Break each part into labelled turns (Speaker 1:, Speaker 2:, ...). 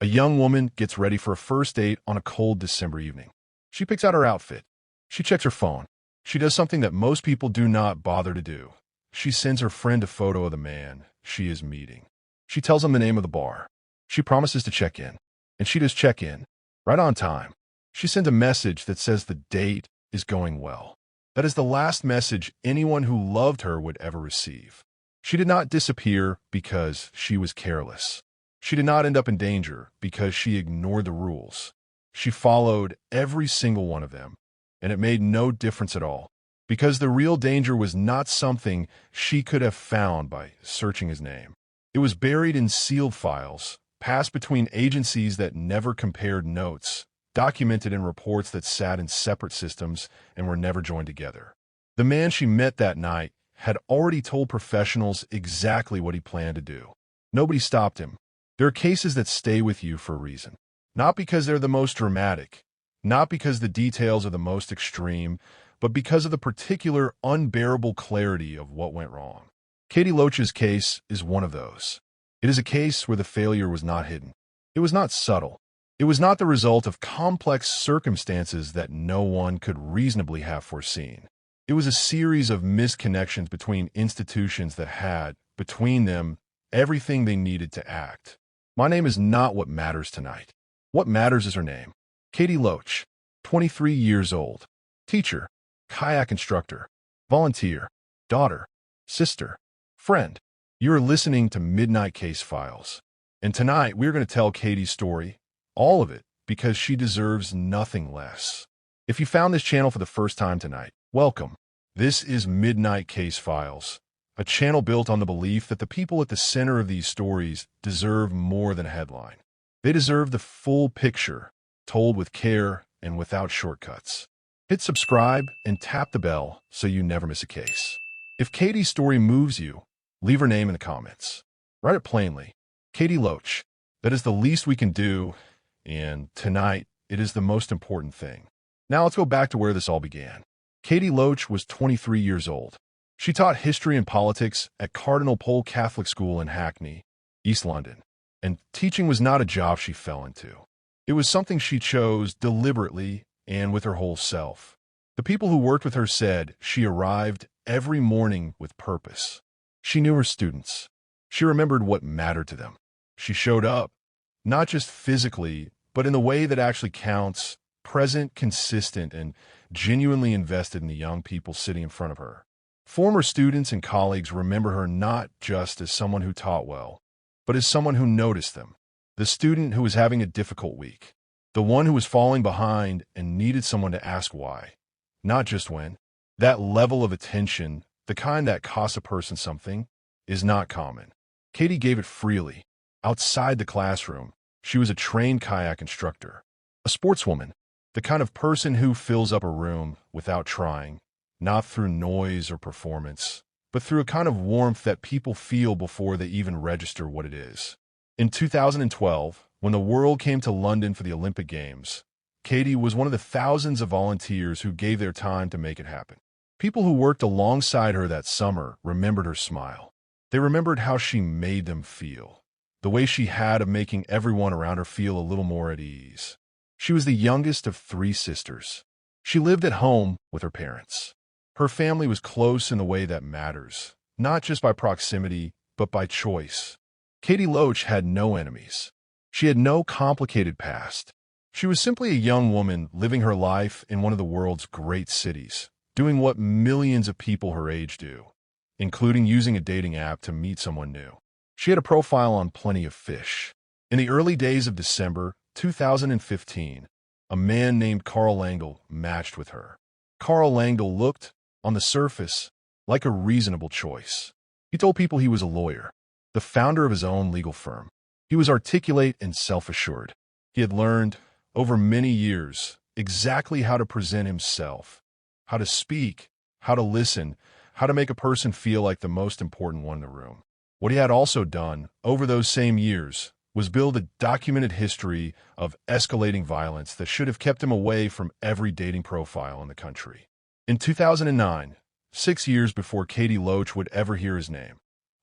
Speaker 1: A young woman gets ready for a first date on a cold December evening. She picks out her outfit. She checks her phone. She does something that most people do not bother to do. She sends her friend a photo of the man she is meeting. She tells him the name of the bar. She promises to check in. And she does check in, right on time. She sends a message that says the date is going well. That is the last message anyone who loved her would ever receive. She did not disappear because she was careless. She did not end up in danger because she ignored the rules. She followed every single one of them, and it made no difference at all, because the real danger was not something she could have found by searching his name. It was buried in sealed files, passed between agencies that never compared notes, documented in reports that sat in separate systems and were never joined together. The man she met that night had already told professionals exactly what he planned to do. Nobody stopped him. There are cases that stay with you for a reason. Not because they're the most dramatic, not because the details are the most extreme, but because of the particular unbearable clarity of what went wrong. Katie Loach's case is one of those. It is a case where the failure was not hidden. It was not subtle. It was not the result of complex circumstances that no one could reasonably have foreseen. It was a series of missed connections between institutions that had, between them, everything they needed to act. My name is not what matters tonight. What matters is her name. Katie Loach, 23 years old. Teacher, kayak instructor, volunteer, daughter, sister, friend. You are listening to Midnight Casefiles. And tonight we're going to tell Katie's story, all of it, because she deserves nothing less. If you found this channel for the first time tonight, welcome. This is Midnight Casefiles, a channel built on the belief that the people at the center of these stories deserve more than a headline. They deserve the full picture, told with care and without shortcuts. Hit subscribe and tap the bell so you never miss a case. If Katie's story moves you, leave her name in the comments. Write it plainly. Katie Loach. That is the least we can do, and tonight it is the most important thing. Now let's go back to where this all began. Katie Loach was 23 years old. She taught history and politics at Cardinal Pole Catholic School in Hackney, East London. And teaching was not a job she fell into. It was something she chose deliberately and with her whole self. The people who worked with her said she arrived every morning with purpose. She knew her students. She remembered what mattered to them. She showed up, not just physically, but in the way that actually counts, present, consistent, and genuinely invested in the young people sitting in front of her. Former students and colleagues remember her not just as someone who taught well, but as someone who noticed them. The student who was having a difficult week. The one who was falling behind and needed someone to ask why, not just when. That level of attention, the kind that costs a person something, is not common. Katie gave it freely. Outside the classroom, she was a trained kayak instructor, a sportswoman, the kind of person who fills up a room without trying, not through noise or performance, but through a kind of warmth that people feel before they even register what it is. In 2012, when the world came to London for the Olympic Games, Katie was one of the thousands of volunteers who gave their time to make it happen. People who worked alongside her that summer remembered her smile. They remembered how she made them feel, the way she had of making everyone around her feel a little more at ease. She was the youngest of 3 sisters. She lived at home with her parents. Her family was close in the way that matters, not just by proximity, but by choice. Katie Loach had no enemies. She had no complicated past. She was simply a young woman living her life in one of the world's great cities, doing what millions of people her age do, including using a dating app to meet someone new. She had a profile on Plenty of Fish. In the early days of December 2015, a man named Carl Langdell matched with her. Carl Langdell looked, on the surface, like a reasonable choice. He told people he was a lawyer, the founder of his own legal firm. He was articulate and self-assured. He had learned, over many years, exactly how to present himself, how to speak, how to listen, how to make a person feel like the most important one in the room. What he had also done, over those same years, was build a documented history of escalating violence that should have kept him away from every dating profile in the country. In 2009, 6 years before Katie Loach would ever hear his name,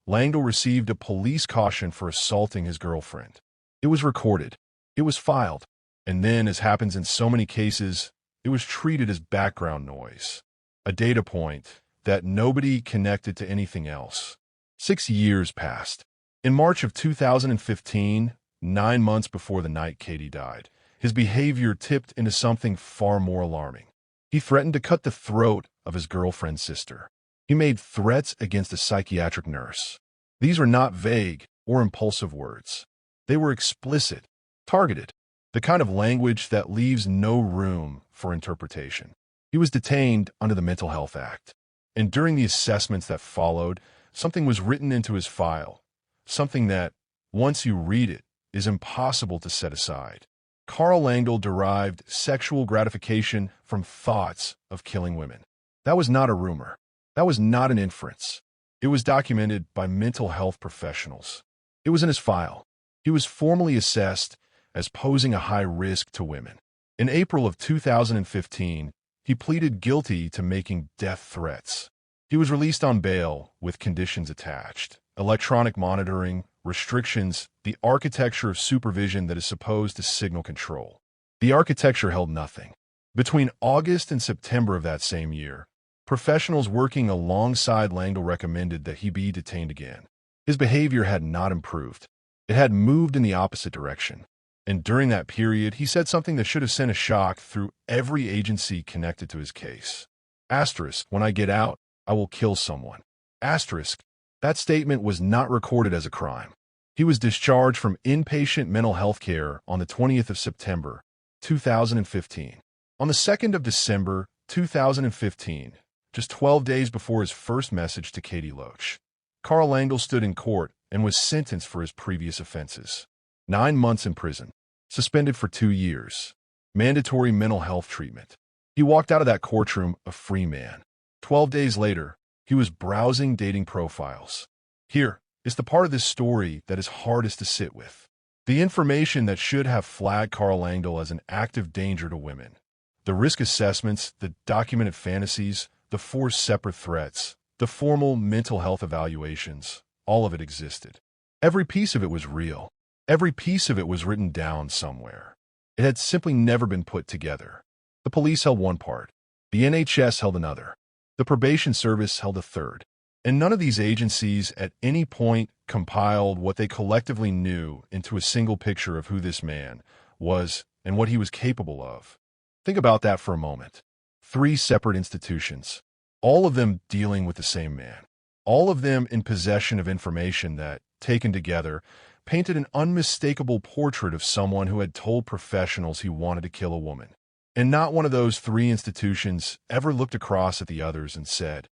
Speaker 1: Langdell received a police caution for assaulting his girlfriend. It was recorded. It was filed, and then, as happens in so many cases, it was treated as background noise, a data point that nobody connected to anything else. 6 years passed. In March of 2015, 9 months before the night Katie died, his behavior tipped into something far more alarming. He threatened to cut the throat of his girlfriend's sister. He made threats against a psychiatric nurse. These were not vague or impulsive words. They were explicit, targeted, the kind of language that leaves no room for interpretation. He was detained under the Mental Health Act, and during the assessments that followed, something was written into his file, something that, once you read it, is impossible to set aside. Karl Langdell derived sexual gratification from thoughts of killing women. That was not a rumor. That was not an inference. It was documented by mental health professionals. It was in his file. He was formally assessed as posing a high risk to women. In April of 2015, he pleaded guilty to making death threats. He was released on bail with conditions attached: electronic monitoring, restrictions, the architecture of supervision that is supposed to signal control. The architecture held nothing. Between August and September of that same year, professionals working alongside Langdell recommended that he be detained again. His behavior had not improved. It had moved in the opposite direction. And during that period, he said something that should have sent a shock through every agency connected to his case. Asterisk, when I get out, I will kill someone. Asterisk, that statement was not recorded as a crime. He was discharged from inpatient mental health care on the 20th of September, 2015. On the 2nd of December, 2015, just 12 days before his first message to Katie Loach, Karl Langdell stood in court and was sentenced for his previous offenses. 9 months in prison, suspended for 2 years, mandatory mental health treatment. He walked out of that courtroom a free man. 12 days later, he was browsing dating profiles. Here is the part of this story that is hardest to sit with. The information that should have flagged Karl Langdell as an active danger to women. The risk assessments, the documented fantasies, the 4 separate threats, the formal mental health evaluations, all of it existed. Every piece of it was real. Every piece of it was written down somewhere. It had simply never been put together. The police held one part. The NHS held another. The probation service held a third. And none of these agencies at any point compiled what they collectively knew into a single picture of who this man was and what he was capable of. Think about that for a moment. 3 separate institutions, all of them dealing with the same man. All of them in possession of information that, taken together, painted an unmistakable portrait of someone who had told professionals he wanted to kill a woman. And not one of those 3 institutions ever looked across at the others and said,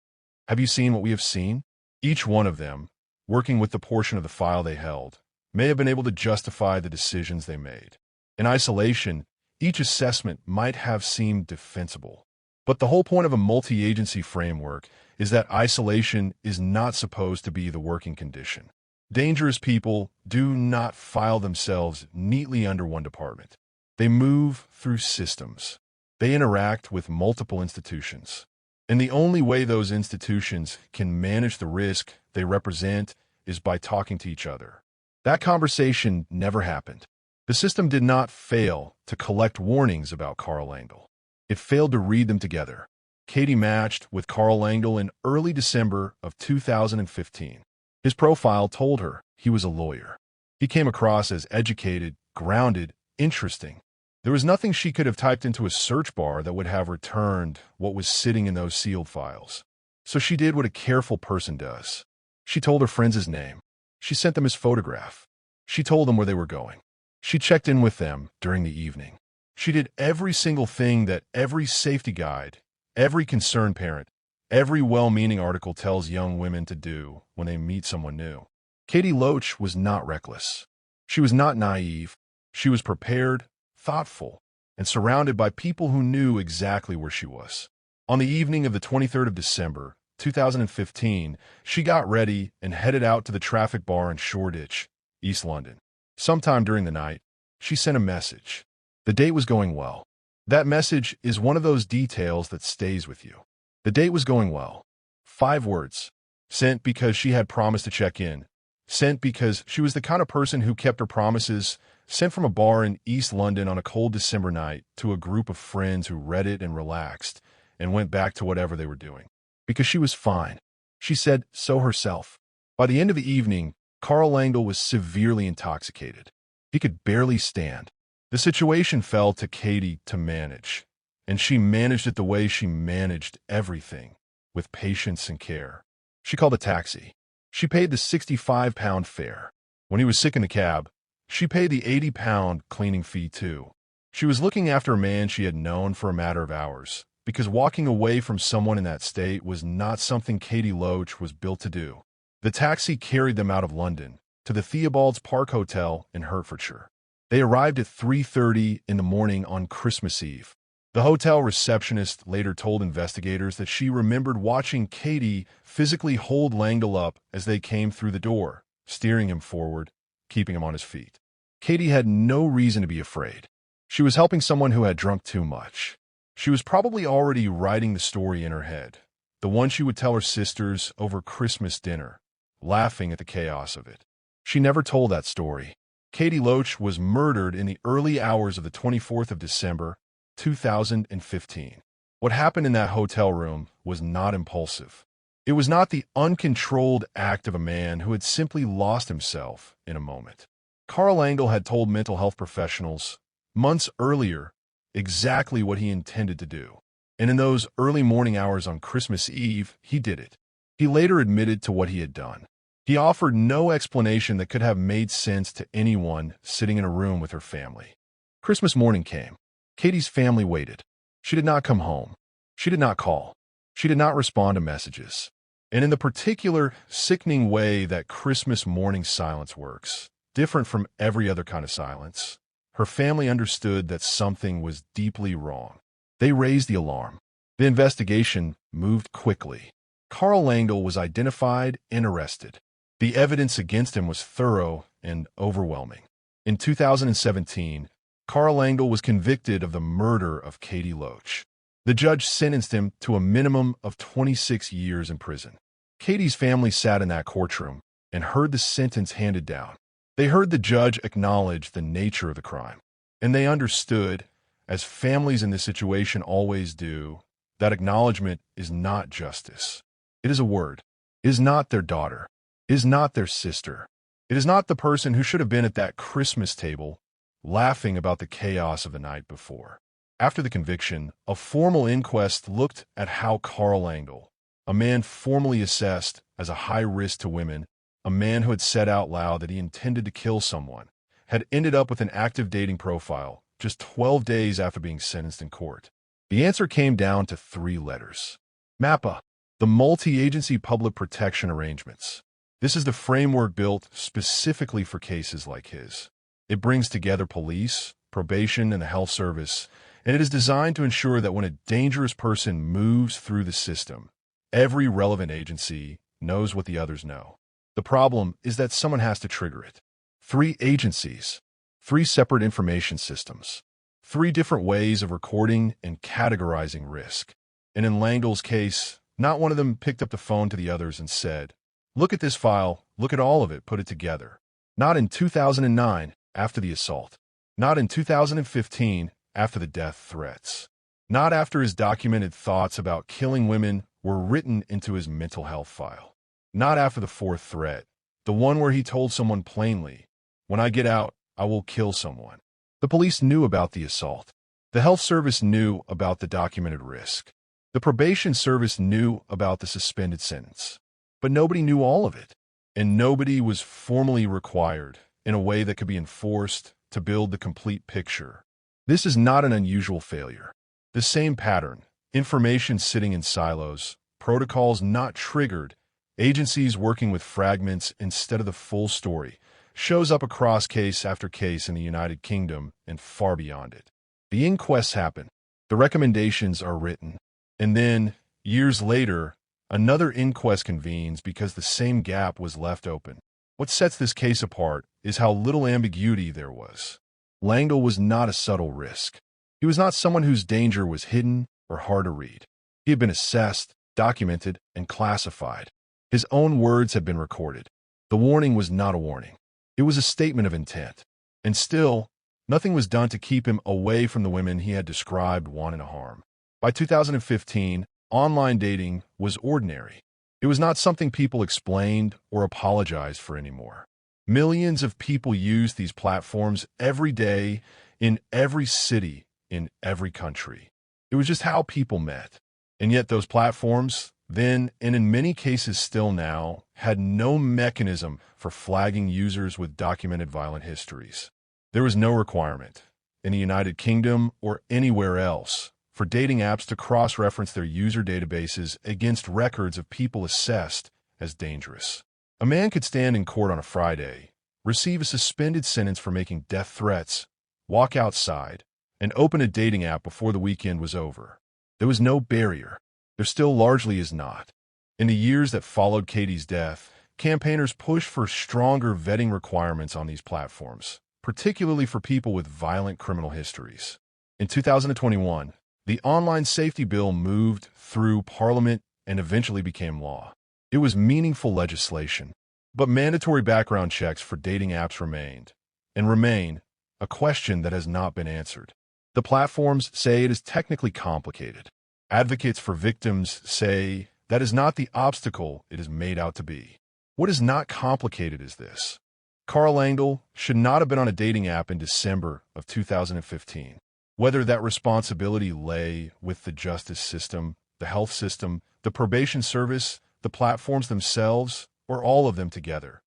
Speaker 1: "Have you seen what we have seen?" Each one of them, working with the portion of the file they held, may have been able to justify the decisions they made. In isolation, each assessment might have seemed defensible. But the whole point of a multi-agency framework is that isolation is not supposed to be the working condition. Dangerous people do not file themselves neatly under one department. They move through systems. They interact with multiple institutions. And the only way those institutions can manage the risk they represent is by talking to each other. That conversation never happened. The system did not fail to collect warnings about Karl Langdell. It failed to read them together. Katie matched with Karl Langdell in early December of 2015. His profile told her he was a lawyer. He came across as educated, grounded, interesting. There was nothing she could have typed into a search bar that would have returned what was sitting in those sealed files. So she did what a careful person does. She told her friends his name. She sent them his photograph. She told them where they were going. She checked in with them during the evening. She did every single thing that every safety guide, every concerned parent, every well-meaning article tells young women to do when they meet someone new. Katie Loach was not reckless. She was not naive. She was prepared, thoughtful, and surrounded by people who knew exactly where she was. On the evening of the 23rd of December, 2015, she got ready and headed out to the traffic bar in Shoreditch, East London. Sometime during the night, she sent a message. The date was going well. That message is one of those details that stays with you. The date was going well. 5 words. Sent because she had promised to check in. Sent because she was the kind of person who kept her promises sent from a bar in East London on a cold December night to a group of friends who read it and relaxed and went back to whatever they were doing. Because she was fine. She said so herself. By the end of the evening, Carl Langdell was severely intoxicated. He could barely stand. The situation fell to Katie to manage, and she managed it the way she managed everything, with patience and care. She called a taxi. She paid the £65 fare. When he was sick in the cab, she paid the £80 cleaning fee too. She was looking after a man she had known for a matter of hours, because walking away from someone in that state was not something Katie Loach was built to do. The taxi carried them out of London to the Theobald's Park Hotel in Hertfordshire. They arrived at 3:30 in the morning on Christmas Eve. The hotel receptionist later told investigators that she remembered watching Katie physically hold Langdell up as they came through the door, steering him forward, keeping him on his feet. Katie had no reason to be afraid. She was helping someone who had drunk too much. She was probably already writing the story in her head, the one she would tell her sisters over Christmas dinner, laughing at the chaos of it. She never told that story. Katie Loach was murdered in the early hours of the 24th of December, 2015. What happened in that hotel room was not impulsive. It was not the uncontrolled act of a man who had simply lost himself in a moment. Carl Langdell had told mental health professionals months earlier exactly what he intended to do. And in those early morning hours on Christmas Eve, he did it. He later admitted to what he had done. He offered no explanation that could have made sense to anyone sitting in a room with her family. Christmas morning came. Katie's family waited. She did not come home. She did not call. She did not respond to messages. And in the particular, sickening way that Christmas morning silence works, different from every other kind of silence, her family understood that something was deeply wrong. They raised the alarm. The investigation moved quickly. Carl Langdell was identified and arrested. The evidence against him was thorough and overwhelming. In 2017, Carl Langdell was convicted of the murder of Katie Loach. The judge sentenced him to a minimum of 26 years in prison. Katie's family sat in that courtroom and heard the sentence handed down. They heard the judge acknowledge the nature of the crime, and they understood, as families in this situation always do, that acknowledgement is not justice. It is a word. It is not their daughter. It is not their sister. It is not the person who should have been at that Christmas table laughing about the chaos of the night before. After the conviction, a formal inquest looked at how Carl Langdell, a man formally assessed as a high risk to women, a man who had said out loud that he intended to kill someone, had ended up with an active dating profile just 12 days after being sentenced in court. The answer came down to 3 letters. MAPA, the Multi-Agency Public Protection Arrangements. This is the framework built specifically for cases like his. It brings together police, probation, and the health service, and it is designed to ensure that when a dangerous person moves through the system, every relevant agency knows what the others know. The problem is that someone has to trigger it. 3 agencies, 3 separate information systems, 3 different ways of recording and categorizing risk. And in Langdell's case, not one of them picked up the phone to the others and said, "Look at this file, look at all of it, put it together." Not in 2009, after the assault. Not in 2015, after the death threats. Not after his documented thoughts about killing women were written into his mental health file. Not after the 4th threat, the one where he told someone plainly, "When I get out, I will kill someone." The police knew about the assault. The health service knew about the documented risk. The probation service knew about the suspended sentence. But nobody knew all of it, and nobody was formally required in a way that could be enforced to build the complete picture. This is not an unusual failure. The same pattern, information sitting in silos, protocols not triggered, agencies working with fragments instead of the full story, shows up across case after case in the United Kingdom and far beyond it. The inquests happen, the recommendations are written, and then, years later, another inquest convenes because the same gap was left open. What sets this case apart is how little ambiguity there was. Langdell was not a subtle risk. He was not someone whose danger was hidden or hard to read. He had been assessed, documented, and classified. His own words had been recorded. The warning was not a warning. It was a statement of intent. And still, nothing was done to keep him away from the women he had described wanting to harm. By 2015, online dating was ordinary. It was not something people explained or apologized for anymore. Millions of people used these platforms every day in every city, in every country. It was just how people met. And yet those platforms, then, and in many cases still now, had no mechanism for flagging users with documented violent histories. There was no requirement, in the United Kingdom or anywhere else, for dating apps to cross-reference their user databases against records of people assessed as dangerous. A man could stand in court on a Friday, receive a suspended sentence for making death threats, walk outside, and open a dating app before the weekend was over. There was no barrier. There still largely is not. In the years that followed Katie's death, campaigners pushed for stronger vetting requirements on these platforms, particularly for people with violent criminal histories. In 2021, the Online Safety Bill moved through Parliament and eventually became law. It was meaningful legislation, but mandatory background checks for dating apps remained, and remain, a question that has not been answered. The platforms say it is technically complicated. Advocates for victims say that is not the obstacle it is made out to be. What is not complicated is this. Karl Engel should not have been on a dating app in December of 2015. Whether that responsibility lay with the justice system, the health system, the probation service, the platforms themselves, or all of them together.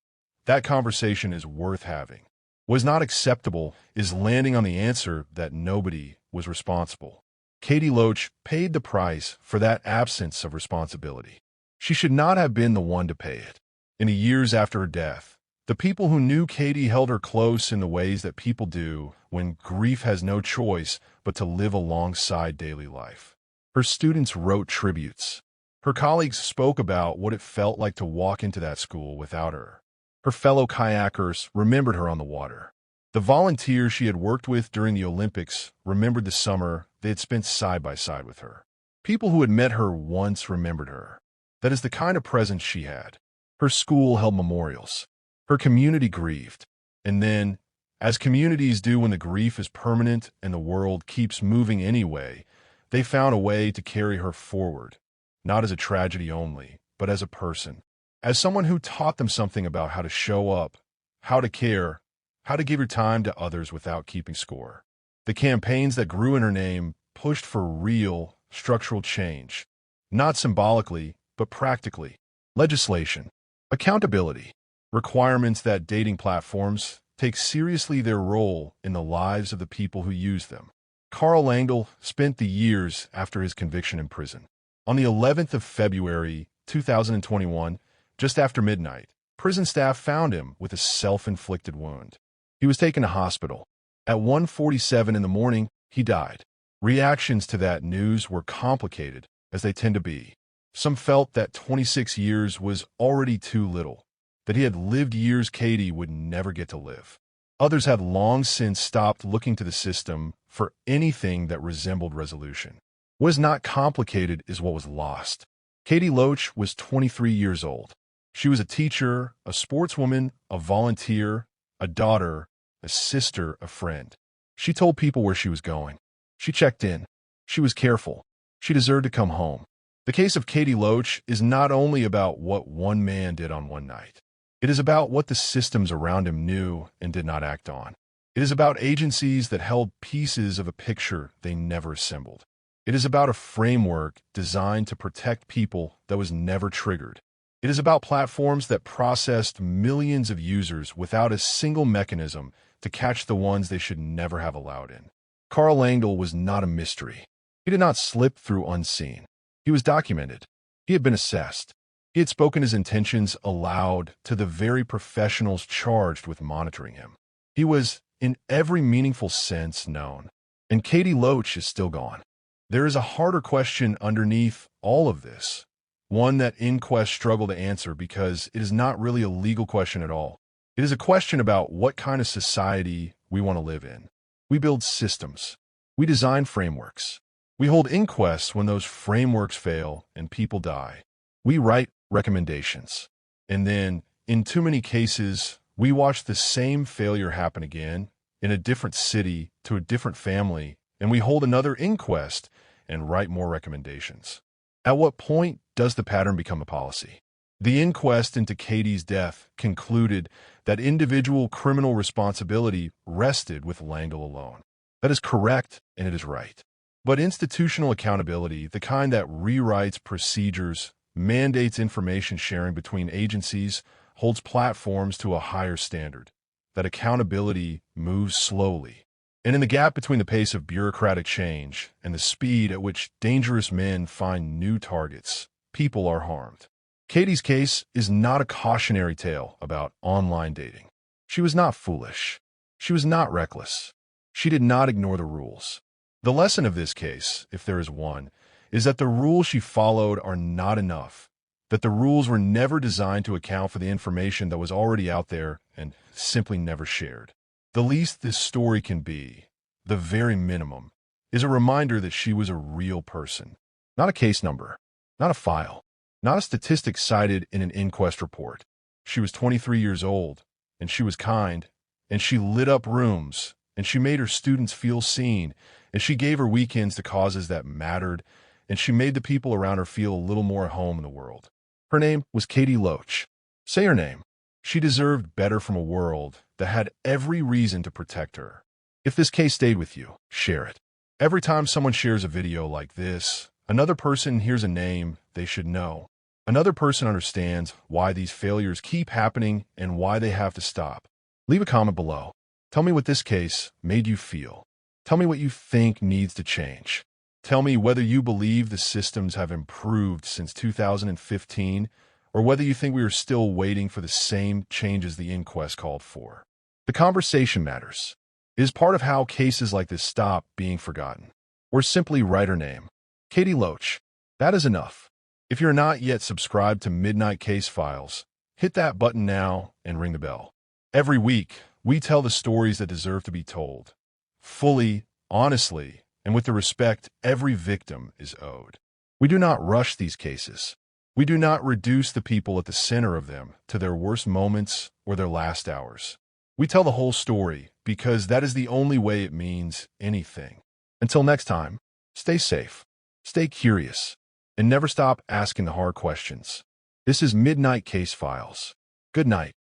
Speaker 1: That conversation is worth having. What is not acceptable is landing on the answer that nobody was responsible. Katie Loach paid the price for that absence of responsibility. She should not have been the one to pay it. In the years after her death, the people who knew Katie held her close in the ways that people do when grief has no choice but to live alongside daily life. Her students wrote tributes. Her colleagues spoke about what it felt like to walk into that school without her. Her fellow kayakers remembered her on the water. The volunteers she had worked with during the Olympics remembered the summer they had spent side by side with her. People who had met her once remembered her. That is the kind of presence she had. Her school held memorials. Her community grieved. And then, as communities do when the grief is permanent and the world keeps moving anyway, they found a way to carry her forward, not as a tragedy only, but as a person. As someone who taught them something about how to show up, how to care, how to give your time to others without keeping score. The campaigns that grew in her name pushed for real, structural change, not symbolically, but practically. Legislation, accountability, requirements that dating platforms take seriously their role in the lives of the people who use them. Karl Engel spent the years after his conviction in prison. On the 11th of February, 2021, just after midnight, prison staff found him with a self-inflicted wound. He was taken to hospital. At 1:47 in the morning, he died. Reactions to that news were complicated, as they tend to be. Some felt that 26 years was already too little, that he had lived years Katie would never get to live. Others had long since stopped looking to the system for anything that resembled resolution. What is not complicated is what was lost. Katie Loach was 23 years old. She was a teacher, a sportswoman, a volunteer, a daughter, a sister, a friend. She told people where she was going. She checked in. She was careful. She deserved to come home. The case of Katie Loach is not only about what one man did on one night. It is about what the systems around him knew and did not act on. It is about agencies that held pieces of a picture they never assembled. It is about a framework designed to protect people that was never triggered. It is about platforms that processed millions of users without a single mechanism to catch the ones they should never have allowed in. Karl Engel was not a mystery. He did not slip through unseen. He was documented. He had been assessed. He had spoken his intentions aloud to the very professionals charged with monitoring him. He was, in every meaningful sense, known. And Katie Loach is still gone. There is a harder question underneath all of this, one that inquests struggle to answer because it is not really a legal question at all. It is a question about what kind of society we want to live in. We build systems. We design frameworks. We hold inquests when those frameworks fail and people die. We write recommendations. And then, in too many cases, we watch the same failure happen again in a different city to a different family, and we hold another inquest and write more recommendations. At what point does the pattern become a policy? The inquest into Katie's death concluded that individual criminal responsibility rested with Langle alone. That is correct, and it is right. But institutional accountability, the kind that rewrites procedures, mandates information sharing between agencies, holds platforms to a higher standard. That accountability moves slowly. And in the gap between the pace of bureaucratic change and the speed at which dangerous men find new targets, people are harmed. Katie's case is not a cautionary tale about online dating. She was not foolish. She was not reckless. She did not ignore the rules. The lesson of this case, if there is one, is that the rules she followed are not enough, that the rules were never designed to account for the information that was already out there and simply never shared. The least this story can be, the very minimum, is a reminder that she was a real person, not a case number, not a file, not a statistic cited in an inquest report. She was 23 years old, and she was kind, and she lit up rooms, and she made her students feel seen, and she gave her weekends to causes that mattered, and she made the people around her feel a little more at home in the world. Her name was Katie Loach. Say her name. She deserved better from a world that had every reason to protect her. If this case stayed with you, share it. Every time someone shares a video like this, another person hears a name they should know. Another person understands why these failures keep happening and why they have to stop. Leave a comment below. Tell me what this case made you feel. Tell me what you think needs to change. Tell me whether you believe the systems have improved since 2015 or whether you think we are still waiting for the same changes the inquest called for. The conversation matters. It is part of how cases like this stop being forgotten. Or simply write her name. Katie Loach. That is enough. If you're not yet subscribed to Midnight Casefiles, hit that button now and ring the bell. Every week, we tell the stories that deserve to be told. Fully, honestly, and with the respect every victim is owed. We do not rush these cases. We do not reduce the people at the center of them to their worst moments or their last hours. We tell the whole story because that is the only way it means anything. Until next time, stay safe, stay curious, and never stop asking the hard questions. This is Midnight Casefiles. Good night.